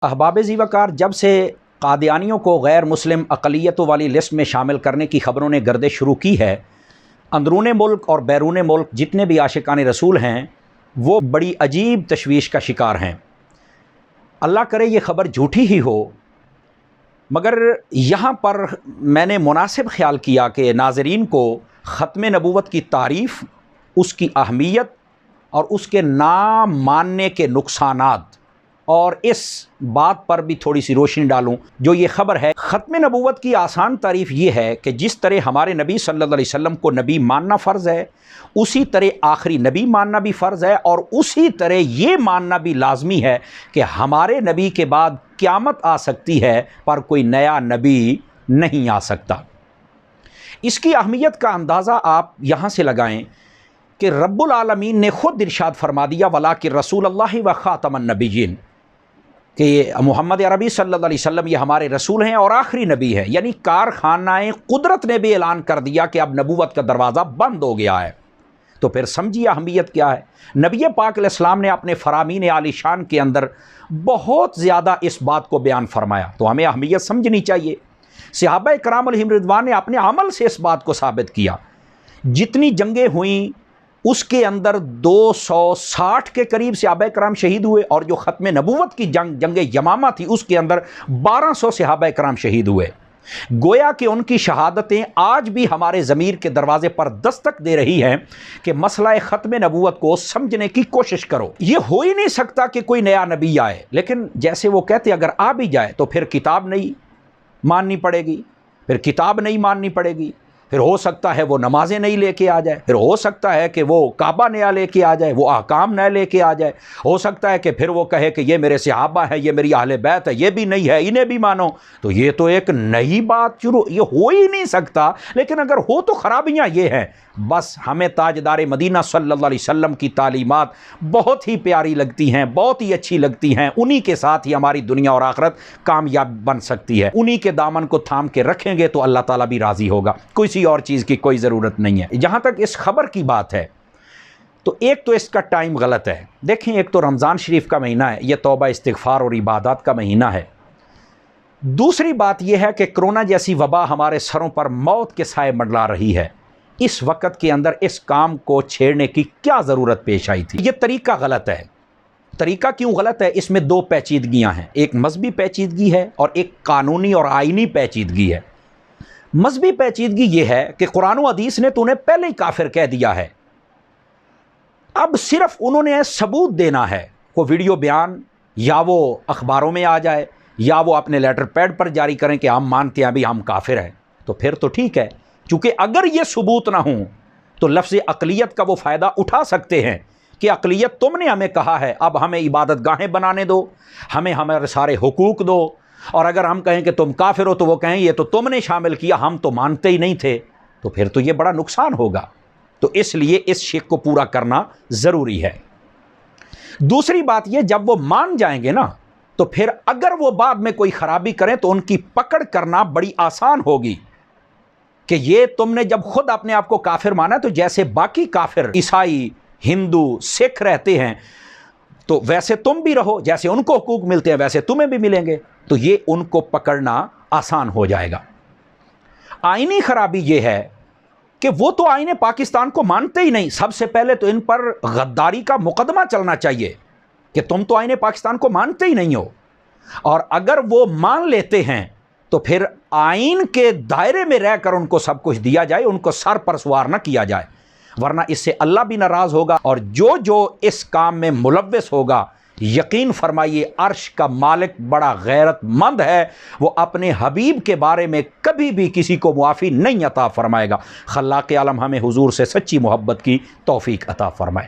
احباب ذیوقار، جب سے قادیانیوں کو غیر مسلم اقلیتوں والی لسٹ میں شامل کرنے کی خبروں نے گردش شروع کی ہے، اندرون ملک اور بیرون ملک جتنے بھی عاشقان رسول ہیں وہ بڑی عجیب تشویش کا شکار ہیں۔ اللہ کرے یہ خبر جھوٹی ہی ہو، مگر یہاں پر میں نے مناسب خیال کیا کہ ناظرین کو ختم نبوت کی تعریف، اس کی اہمیت اور اس کے نام ماننے کے نقصانات اور اس بات پر بھی تھوڑی سی روشنی ڈالوں جو یہ خبر ہے۔ ختم نبوت کی آسان تعریف یہ ہے کہ جس طرح ہمارے نبی صلی اللہ علیہ وسلم کو نبی ماننا فرض ہے، اسی طرح آخری نبی ماننا بھی فرض ہے، اور اسی طرح یہ ماننا بھی لازمی ہے کہ ہمارے نبی کے بعد قیامت آ سکتی ہے پر کوئی نیا نبی نہیں آ سکتا۔ اس کی اہمیت کا اندازہ آپ یہاں سے لگائیں کہ رب العالمین نے خود ارشاد فرما دیا وَلَٰكِن رسول اللہ و خاتم النبیین، کہ یہ محمد عربی صلی اللہ علیہ وسلم یہ ہمارے رسول ہیں اور آخری نبی ہیں، یعنی کارخانہ قدرت نے بھی اعلان کر دیا کہ اب نبوت کا دروازہ بند ہو گیا ہے۔ تو پھر سمجھیے اہمیت کیا ہے۔ نبی پاک علیہ السلام نے اپنے فرامین عالی شان کے اندر بہت زیادہ اس بات کو بیان فرمایا، تو ہمیں اہمیت سمجھنی چاہیے۔ صحابہ کرام علیہم رضوان نے اپنے عمل سے اس بات کو ثابت کیا۔ جتنی جنگیں ہوئیں اس کے اندر 260 کے قریب صحابہ کرام شہید ہوئے، اور جو ختم نبوت کی جنگ یمامہ تھی اس کے اندر 1200 صحابہ کرام شہید ہوئے۔ گویا کہ ان کی شہادتیں آج بھی ہمارے ضمیر کے دروازے پر دستک دے رہی ہیں کہ مسئلہ ختم نبوت کو سمجھنے کی کوشش کرو۔ یہ ہو ہی نہیں سکتا کہ کوئی نیا نبی آئے، لیکن جیسے وہ کہتے اگر آ بھی جائے تو پھر کتاب نہیں ماننی پڑے گی، پھر کتاب نہیں ماننی پڑے گی، پھر ہو سکتا ہے وہ نمازیں نہیں لے کے آ جائے، پھر ہو سکتا ہے کہ وہ کعبہ نیا لے کے آ جائے، وہ احکام نیا لے کے آ جائے، ہو سکتا ہے کہ پھر وہ کہے کہ یہ میرے صحابہ ہیں، یہ میری اہل بیت ہے، یہ بھی نہیں ہے، انہیں بھی مانو۔ تو یہ تو ایک نئی بات شروع، یہ ہو ہی نہیں سکتا۔ لیکن اگر ہو تو خرابیاں یہ ہیں، بس ہمیں تاجدار مدینہ صلی اللہ علیہ وسلم کی تعلیمات بہت ہی پیاری لگتی ہیں، بہت ہی اچھی لگتی ہیں، انہی کے ساتھ ہی ہماری دنیا اور آخرت کامیاب بن سکتی ہے۔ انہی کے دامن کو تھام کے رکھیں گے تو اللہ تعالیٰ بھی راضی ہوگا، کسی اور چیز کی کوئی ضرورت نہیں ہے۔ جہاں تک اس خبر کی بات ہے تو ایک تو اس کا ٹائم غلط ہے۔ دیکھیں، ایک تو رمضان شریف کا مہینہ ہے، یہ توبہ استغفار اور عبادات کا مہینہ ہے۔ دوسری بات یہ ہے کہ کرونا جیسی وبا ہمارے سروں پر موت کے سائے منڈلا رہی ہے۔ اس وقت کے اندر اس کام کو چھیڑنے کی کیا ضرورت پیش آئی تھی؟ یہ طریقہ غلط ہے۔ طریقہ کیوں غلط ہے؟ اس میں دو پیچیدگیاں ہیں، ایک مذہبی پیچیدگی ہے اور ایک قانونی اور آئینی پیچیدگی ہے۔ مذہبی پیچیدگی یہ ہے کہ قرآن و حدیث نے تو انہیں پہلے ہی کافر کہہ دیا ہے، اب صرف انہوں نے ثبوت دینا ہے، وہ ویڈیو بیان یا وہ اخباروں میں آ جائے یا وہ اپنے لیٹر پیڈ پر جاری کریں کہ ہم مانتے ہیں ابھی ہم کافر ہیں، تو پھر تو ٹھیک ہے۔ چونکہ اگر یہ ثبوت نہ ہوں تو لفظ اقلیت کا وہ فائدہ اٹھا سکتے ہیں کہ اقلیت تم نے ہمیں کہا ہے، اب ہمیں عبادت گاہیں بنانے دو، ہمیں ہمارے سارے حقوق دو، اور اگر ہم کہیں کہ تم کافر ہو تو وہ کہیں یہ تو تم نے شامل کیا، ہم تو مانتے ہی نہیں تھے، تو پھر تو یہ بڑا نقصان ہوگا۔ تو اس لیے اس شق کو پورا کرنا ضروری ہے۔ دوسری بات یہ، جب وہ مان جائیں گے نا تو پھر اگر وہ بعد میں کوئی خرابی کریں تو ان کی پکڑ کرنا بڑی آسان ہوگی کہ یہ تم نے جب خود اپنے آپ کو کافر مانا تو جیسے باقی کافر عیسائی، ہندو، سکھ رہتے ہیں تو ویسے تم بھی رہو، جیسے ان کو حقوق ملتے ہیں ویسے تمہیں بھی ملیں گے، تو یہ ان کو پکڑنا آسان ہو جائے گا۔ آئینی خرابی یہ ہے کہ وہ تو آئین پاکستان کو مانتے ہی نہیں۔ سب سے پہلے تو ان پر غداری کا مقدمہ چلنا چاہیے کہ تم تو آئین پاکستان کو مانتے ہی نہیں ہو، اور اگر وہ مان لیتے ہیں تو پھر آئین کے دائرے میں رہ کر ان کو سب کچھ دیا جائے، ان کو سر پر سوار نہ کیا جائے، ورنہ اس سے اللہ بھی ناراض ہوگا، اور جو اس کام میں ملوث ہوگا یقین فرمائیے عرش کا مالک بڑا غیرت مند ہے، وہ اپنے حبیب کے بارے میں کبھی بھی کسی کو معافی نہیں عطا فرمائے گا۔ خلاق عالم ہمیں حضور سے سچی محبت کی توفیق عطا فرمائے۔